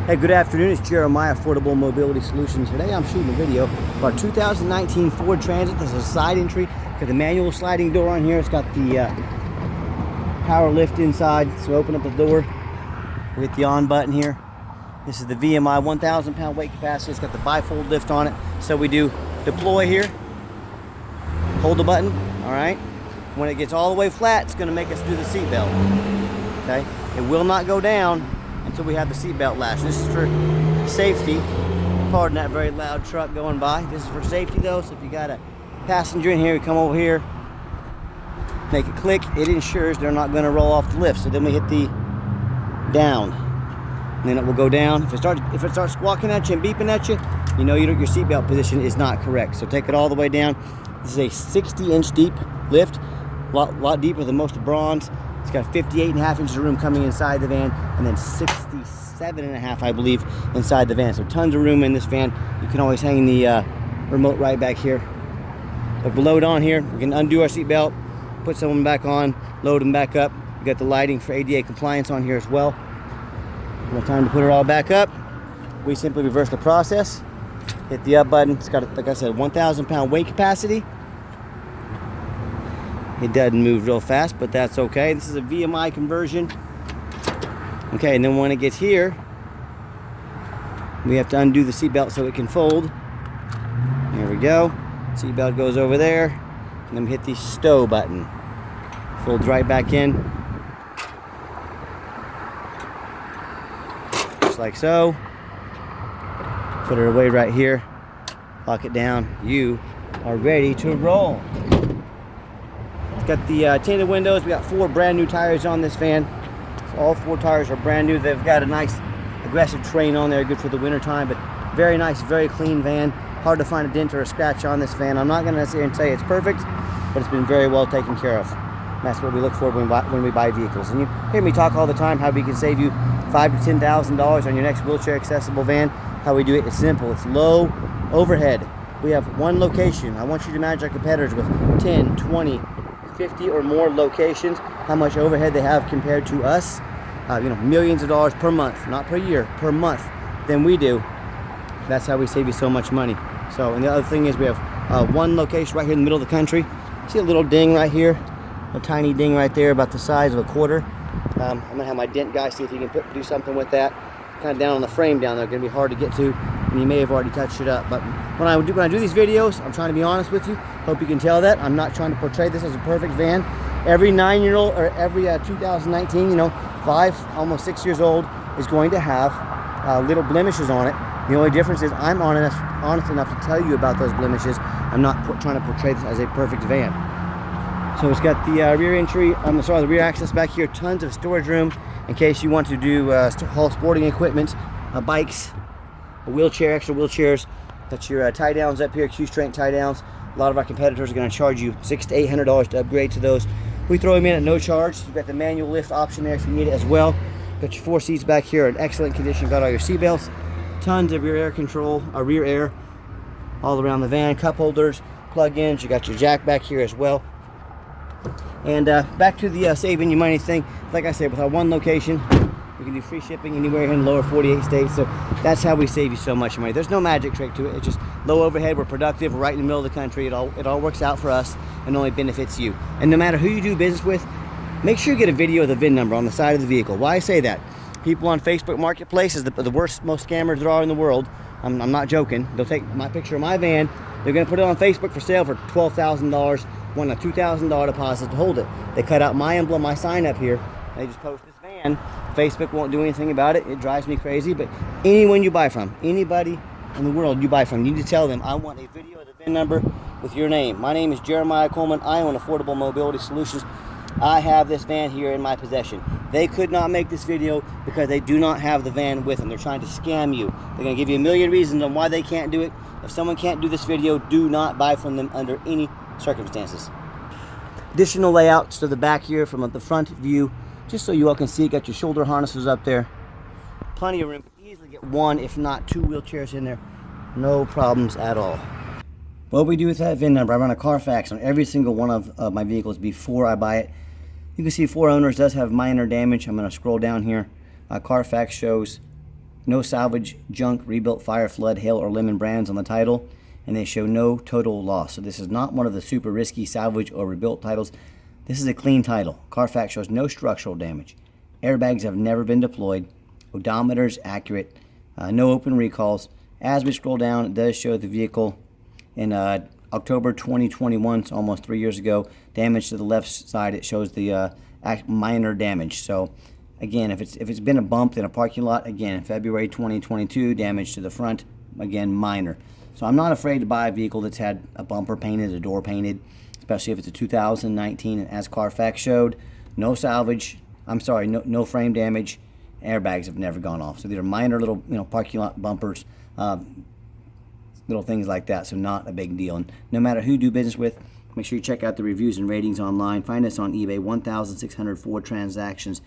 Hey, good afternoon. It's Jeremiah, Affordable Mobility Solutions. Today I'm shooting a video of our 2019 Ford Transit. There's a side entry. Got the manual sliding door on here. It's got the power lift inside. So open up the door. We hit the on button here. This is the VMI 1,000 pound weight capacity. It's got the bifold lift on it. So we do deploy here. Hold the button. All right. When it gets all the way flat, it's going to make us do the seat belt. Okay. It will not go down until we have the seatbelt latch. This is for safety. Pardon that very loud truck going by. This is for safety though, so if you got a passenger in here, you come over here, make it click, it ensures they're not going to roll off the lift. So then we hit the down, and then it will go down. If it starts squawking at you and beeping at you, you know your seatbelt position is not correct. So take it all the way down. This is a 60-inch deep lift, a lot deeper than most of bronze. It's got 58.5 inches of room coming inside the van, and then 67.5, I believe, inside the van. So tons of room in this van. You can always hang the remote right back here. But below it on here, we can undo our seat belt, put someone back on, load them back up. We got the lighting for ADA compliance on here as well. No time to put it all back up. We simply reverse the process, hit the up button. It's got, like I said, 1,000 pound weight capacity. It doesn't move real fast, but that's okay. This is a VMI conversion. Okay, and then when it gets here, we have to undo the seatbelt so it can fold. There we go. Seatbelt goes over there, and then we hit the stow button. Folds right back in. Just like so. Put it away right here. Lock it down. You are ready to roll. Got the tinted windows. We got 4 brand new tires on this van. So all 4 tires are brand new. They've got a nice aggressive train on there, good for the winter time, but very nice, very clean van. Hard to find a dent or a scratch on this van. I'm not going to sit here and say it's perfect, but it's been very well taken care of. And that's what we look for when we buy vehicles. And you hear me talk all the time how we can save you $5,000 to $10,000 on your next wheelchair accessible van. How we do it is simple. It's low overhead. We have one location. I want you to imagine our competitors with 10, 20, 50 or more locations, how much overhead they have compared to us. Millions of dollars per month, not per year, per month than we do. That's how we save you so much money. So, and the other thing is we have one location right here in the middle of the country. See a little ding right here, a tiny ding right there about the size of a quarter. I'm gonna have my dent guy see if he can do something with that. Kind of down on the frame down there, gonna be hard to get to, and you may have already touched it up. But when I do these videos, I'm trying to be honest with you. Hope you can tell that I'm not trying to portray this as a perfect van. Every 9-year-old or every 2019, 5, almost 6 years old, is going to have little blemishes on it. The only difference is I'm honest enough to tell you about those blemishes. I'm not trying to portray this as a perfect van. So it's got the the rear access back here. Tons of storage room in case you want to do haul sporting equipment, bikes, a wheelchair, extra wheelchairs. Got your tie downs up here, Q-strength tie downs. A lot of our competitors are going to charge you $600 to $800 to upgrade to those. We throw them in at no charge. You've got the manual lift option there if you need it as well. Got your 4 seats back here in excellent condition. Got all your seat belts. Tons of rear air control, rear air all around the van. Cup holders, plug-ins. You got your jack back here as well. And back to the saving you money thing. Like I said, with our one location, we can do free shipping anywhere in the lower 48 states. So that's how we save you so much money. There's no magic trick to it. It's just low overhead. We're productive. We're right in the middle of the country. It all works out for us and only benefits you. And no matter who you do business with, make sure you get a video of the VIN number on the side of the vehicle. Why I say that? People on Facebook Marketplace is the worst, most scammers there are in the world. I'm not joking. They'll take my picture of my van. They're going to put it on Facebook for sale for $12,000. Want a $2,000 deposit to hold it. They cut out my emblem, my sign up here. They just post this van. Facebook won't do anything about it. It drives me crazy. But anyone you buy from, anybody in the world you buy from, you need to tell them, I want a video of the VIN number with your name. My name is Jeremiah Coleman. I own Affordable Mobility Solutions. I have this van here in my possession. They could not make this video because they do not have the van with them. They're trying to scam you. They're going to give you a million reasons on why they can't do it. If someone can't do this video, do not buy from them under any circumstances. Additional layouts to the back here from the front view, just so you all can see it. Got your shoulder harnesses up there. Plenty of room. Easily get 1, if not 2 wheelchairs in there. No problems at all. What we do with that VIN number, I run a Carfax on every single one of my vehicles before I buy it. You can see 4 owners, does have minor damage. I'm going to scroll down here. Carfax shows no salvage, junk, rebuilt, fire, flood, hail, or lemon brands on the title, and they show no total loss. So this is not one of the super risky salvage or rebuilt titles. This is a clean title. Carfax shows no structural damage. Airbags have never been deployed. Odometer is accurate. No open recalls. As we scroll down, it does show the vehicle in October 2021, so almost 3 years ago. Damage to the left side, it shows the minor damage. So again, if it's been a bump in a parking lot, again, February 2022, damage to the front, again, minor. So I'm not afraid to buy a vehicle that's had a bumper painted, a door painted, especially if it's a 2019, and as Carfax showed, no salvage, no frame damage, airbags have never gone off. So these are minor little, parking lot bumpers, little things like that, so not a big deal. And no matter who you do business with, make sure you check out the reviews and ratings online. Find us on eBay, 1,604 transactions.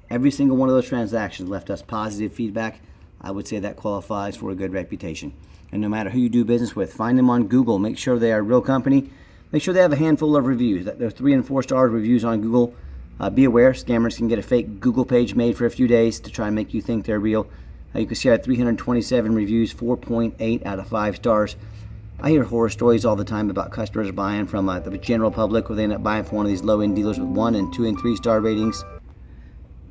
Every single one of those transactions left us positive feedback. I would say that qualifies for a good reputation. And no matter who you do business with, find them on Google. Make sure they are a real company. Make sure they have a handful of reviews. They're 3 and 4 star reviews on Google. Be aware, scammers can get a fake Google page made for a few days to try and make you think they're real. You can see I had 327 reviews, 4.8 out of 5 stars. I hear horror stories all the time about customers buying from the general public, where they end up buying from one of these low-end dealers with 1 and 2 and 3 star ratings.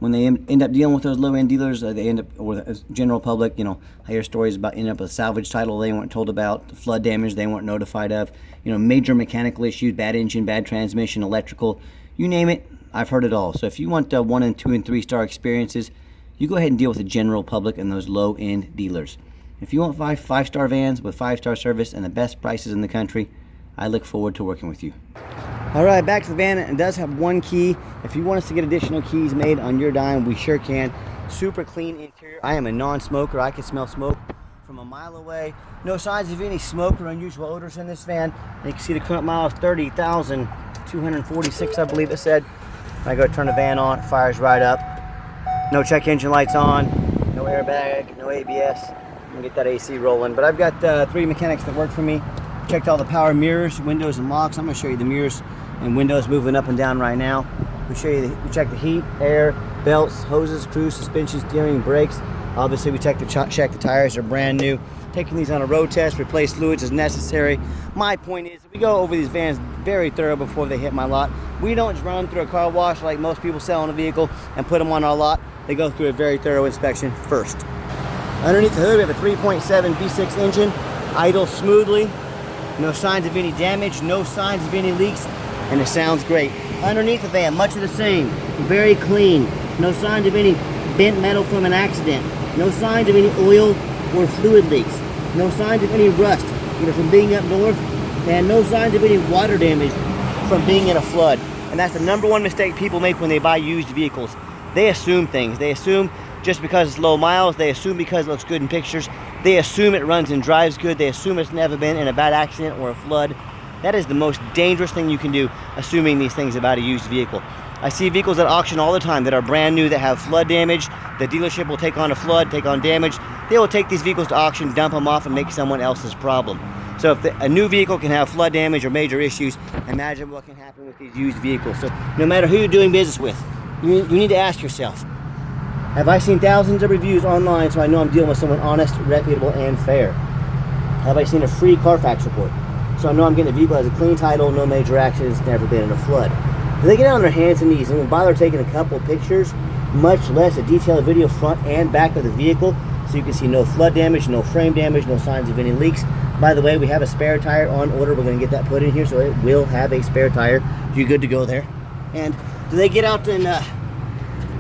When they end up dealing with those low-end dealers, they end up, or the general public, I hear stories about ending up with a salvage title they weren't told about, the flood damage they weren't notified of, major mechanical issues, bad engine, bad transmission, electrical, you name it, I've heard it all. So if you want 1 and 2 and 3 star experiences, you go ahead and deal with the general public and those low-end dealers. If you want 5 star vans with 5 star service and the best prices in the country, I look forward to working with you. All right, back to the van. It does have 1 key. If you want us to get additional keys made on your dime, we sure can. Super clean interior. I am a non-smoker. I can smell smoke from a mile away. No signs of any smoke or unusual odors in this van. And you can see the current miles, 30,246, I believe it said. I go turn the van on, it fires right up. No check engine lights on, no airbag, no ABS. I'm gonna get that AC rolling. But I've got 3 mechanics that work for me. Checked all the power mirrors, windows, and locks. I'm gonna show you the mirrors and windows moving up and down right now. We check the heat, air, belts, hoses, cruise, suspension, steering, brakes. Obviously, we check the tires. They're brand new. Taking these on a road test, replace fluids as necessary. My point is, we go over these vans very thorough before they hit my lot. We don't just run through a car wash like most people selling a vehicle and put them on our lot. They go through a very thorough inspection first. Underneath the hood, we have a 3.7 V6 engine, idles smoothly. No signs of any damage, no signs of any leaks, and it sounds great. Underneath the van, much of the same, very clean. No signs of any bent metal from an accident. No signs of any oil or fluid leaks. No signs of any rust, from being up north, and no signs of any water damage from being in a flood. And that's the #1 mistake people make when they buy used vehicles. They assume things. They assume just because it's low miles, they assume because it looks good in pictures, they assume it runs and drives good, they assume it's never been in a bad accident or a flood. That is the most dangerous thing you can do, assuming these things about a used vehicle. I see vehicles at auction all the time that are brand new, that have flood damage. The dealership will take on a flood, take on damage. They will take these vehicles to auction, dump them off, and make someone else's problem. So if a new vehicle can have flood damage or major issues, imagine what can happen with these used vehicles. So no matter who you're doing business with, you need to ask yourself, have I seen thousands of reviews online so I know I'm dealing with someone honest, reputable, and fair? Have I seen a free Carfax report so I know I'm getting a vehicle that has a clean title, no major accidents, never been in a flood? Do they get on their hands and knees and bother taking a couple of pictures, much less a detailed video front and back of the vehicle, so you can see no flood damage, no frame damage, no signs of any leaks? By the way, we have a spare tire on order. We're going to get that put in here, so it will have a spare tire. You're good to go there. And do they get out and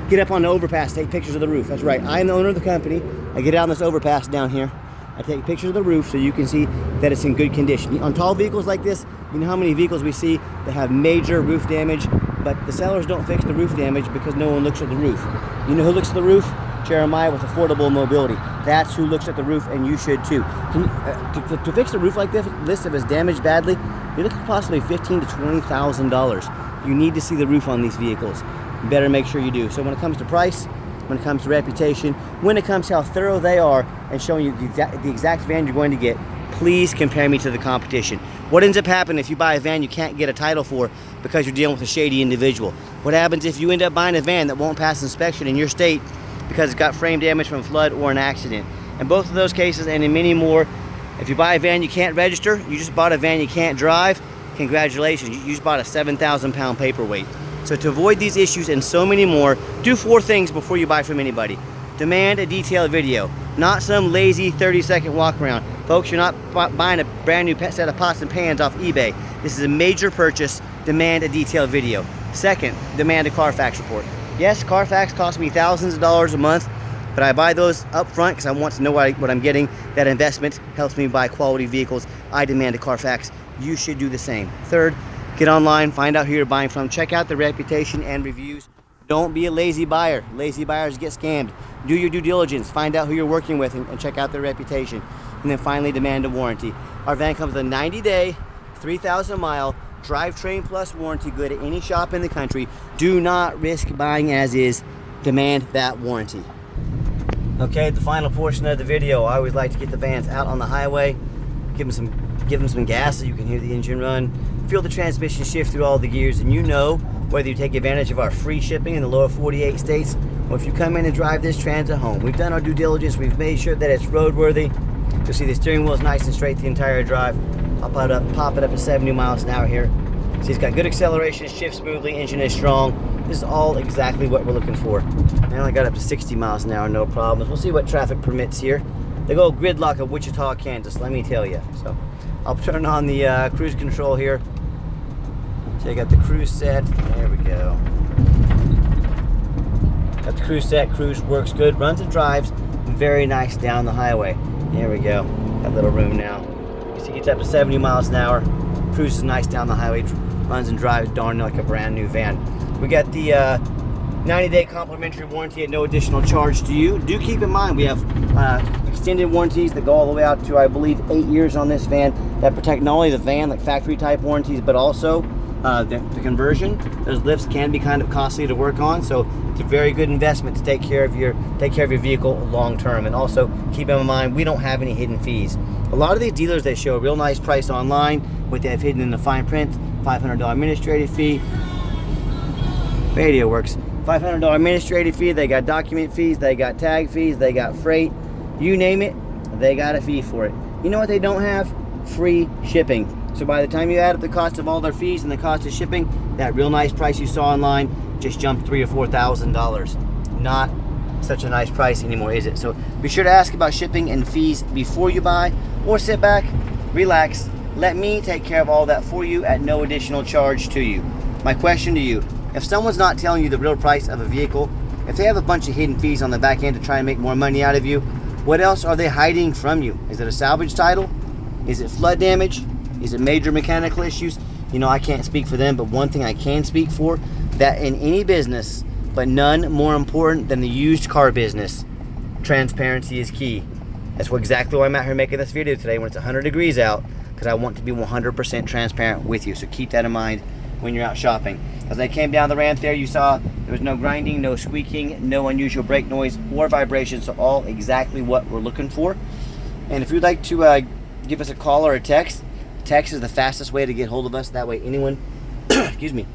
get up on the overpass, take pictures of the roof? That's right. I'm the owner of the company. I get out on this overpass down here. I take pictures of the roof so you can see that it's in good condition. On tall vehicles like this, you know how many vehicles we see that have major roof damage, but the sellers don't fix the roof damage because no one looks at the roof. You know who looks at the roof? Jeremiah with Affordable Mobility. That's who looks at the roof, and you should too. To fix a roof like this, if it's damaged badly, you're looking at possibly $15,000 to $20,000. You need to see the roof on these vehicles. You better make sure you do. So when it comes to price, when it comes to reputation, when it comes to how thorough they are and showing you the exact van you're going to get, please compare me to the competition. What ends up happening if you buy a van you can't get a title for because you're dealing with a shady individual? What happens if you end up buying a van that won't pass inspection in your state because it's got frame damage from a flood or an accident. In both of those cases, and in many more, if you buy a van you can't register, you just bought a van you can't drive, congratulations, you just bought a 7,000 pound paperweight. So to avoid these issues and so many more, do 4 things before you buy from anybody. Demand a detailed video, not some lazy 30-second walk around. Folks, you're not buying a brand new set of pots and pans off eBay. This is a major purchase. Demand a detailed video. Second, demand a Carfax report. Yes, Carfax costs me thousands of dollars a month, but I buy those up front because I want to know what I'm getting. That investment helps me buy quality vehicles. I demand a Carfax. You should do the same. Third, get online, find out who you're buying from, check out the reputation and reviews. Don't be a lazy buyer. Lazy buyers get scammed. Do your due diligence, find out who you're working with and check out their reputation. And then finally, demand a warranty. Our van comes with a 90-day, 3,000 mile drivetrain plus warranty, good at any shop in the country. Do not risk buying as is. Demand that warranty. Okay, the final portion of the video. I always like to get the vans out on the highway, give them some gas so you can hear the engine run, feel the transmission shift through all the gears, and you know whether you take advantage of our free shipping in the lower 48 states, or if you come in and drive this Transit home. We've done our due diligence, we've made sure that it's roadworthy. You'll see the steering wheel is nice and straight the entire drive. I'll pop it up to 70 miles an hour here. See, it's got good acceleration, shifts smoothly, engine is strong. This is all exactly what we're looking for. I only got up to 60 miles an hour, no problems. We'll see what traffic permits here. The old gridlock of Wichita, Kansas, let me tell you. So I'll turn on the cruise control here. So I got the cruise set. There we go. Got the cruise set. Cruise works good. Runs and drives very nice down the highway. There we go. Got a little room now. So it gets up to 70 miles an hour. Cruise is nice down the highway. Runs and drives darn like a brand new van. We got the 90-day complimentary warranty at no additional charge to you. Do keep in mind we have extended warranties that go all the way out to, I believe, 8 years on this van that protect not only the van, like factory type warranties, but also the conversion. Those lifts can be kind of costly to work on, so it's a very good investment to take care of your vehicle long term. And also keep in mind we don't have any hidden fees. A lot of these dealers, they show a real nice price online, what they have hidden in the fine print: $500 administrative fee. Radio works. $500 administrative fee. They got document fees, they got tag fees, they got freight. You name it, they got a fee for it. You know what they don't have? Free shipping. So by the time you add up the cost of all their fees and the cost of shipping, that real nice price you saw online just jumped $3,000 or $4,000. Not such a nice price anymore, is it? So be sure to ask about shipping and fees before you buy, or sit back, relax, let me take care of all that for you at no additional charge to you. My question to you: if someone's not telling you the real price of a vehicle, if they have a bunch of hidden fees on the back end to try and make more money out of you, what else are they hiding from you? Is it a salvage title? Is it flood damage? Is it major mechanical issues? You know, I can't speak for them, but one thing I can speak for, that in any business, but none more important than the used car business, transparency is key. That's exactly why I'm out here making this video today when it's 100 degrees out, because I want to be 100% transparent with you. So keep that in mind when you're out shopping. As I came down the ramp there, you saw there was no grinding, no squeaking, no unusual brake noise or vibration, so all exactly what we're looking for. And if you'd like to give us a call or a text is the fastest way to get hold of us. That way anyone, excuse me,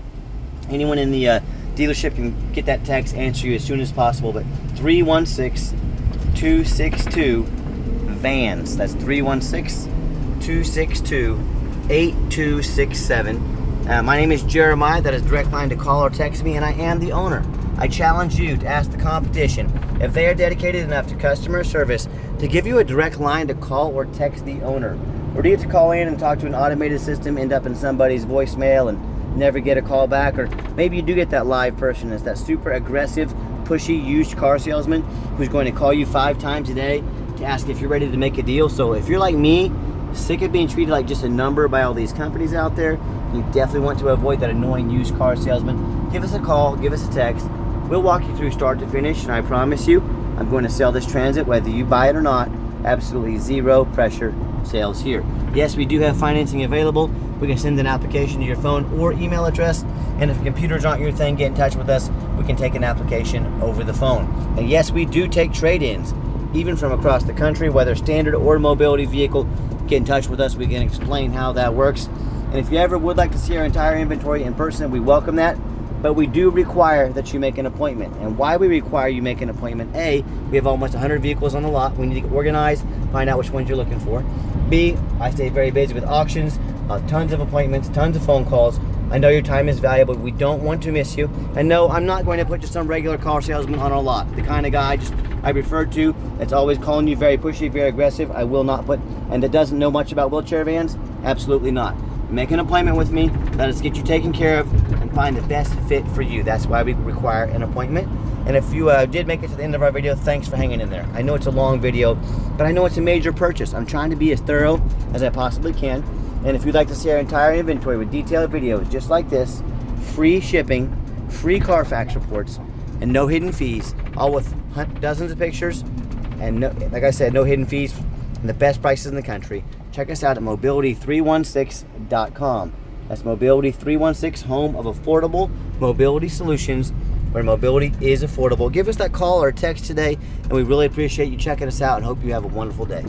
anyone in the dealership can get that text, answer you as soon as possible. But 316-262-VANS. That's 316-262-8267. My name is Jeremiah. That is direct line to call or text me, and I am the owner. I challenge you to ask the competition if they are dedicated enough to customer service to give you a direct line to call or text the owner. Or do you have to call in and talk to an automated system, end up in somebody's voicemail and never get a call back? Or maybe you do get that live person. It's that super aggressive, pushy used car salesman who's going to call you 5 times a day to ask if you're ready to make a deal. So if you're like me, sick of being treated like just a number by all these companies out there, you definitely want to avoid that annoying used car salesman. Give us a call, give us a text. We'll walk you through start to finish, and I promise you, I'm going to sell this Transit whether you buy it or not. Absolutely zero pressure sales here. Yes, we do have financing available. We can send an application to your phone or email address, and if computers aren't your thing, get in touch with us. We can take an application over the phone. And yes, we do take trade-ins, even from across the country, whether standard or mobility vehicle. Get in touch with us. We can explain how that works. And if you ever would like to see our entire inventory in person, we welcome that. but we do require that you make an appointment. And why we require you make an appointment: A, we have almost 100 vehicles on the lot. We need to get organized, find out which ones you're looking for. B, I stay very busy with auctions, tons of appointments, tons of phone calls. I know your time is valuable. We don't want to miss you. And no, I'm not going to put just some regular car salesman on our lot. The kind of guy I referred to that's always calling you, very pushy, very aggressive, I will not put, and that doesn't know much about wheelchair vans, absolutely not. Make an appointment with me. Let us get you taken care of and find the best fit for you. That's why we require an appointment. And if you did make it to the end of our video, thanks for hanging in there. I know it's a long video, but I know it's a major purchase. I'm trying to be as thorough as I possibly can. And if you'd like to see our entire inventory with detailed videos just like this, free shipping, free Carfax reports, and no hidden fees, all with dozens of pictures, and no, like I said, no hidden fees, and the best prices in the country, check us out at mobility316.com. That's Mobility 316, home of affordable mobility solutions, where mobility is affordable. Give us that call or text today, and we really appreciate you checking us out and hope you have a wonderful day.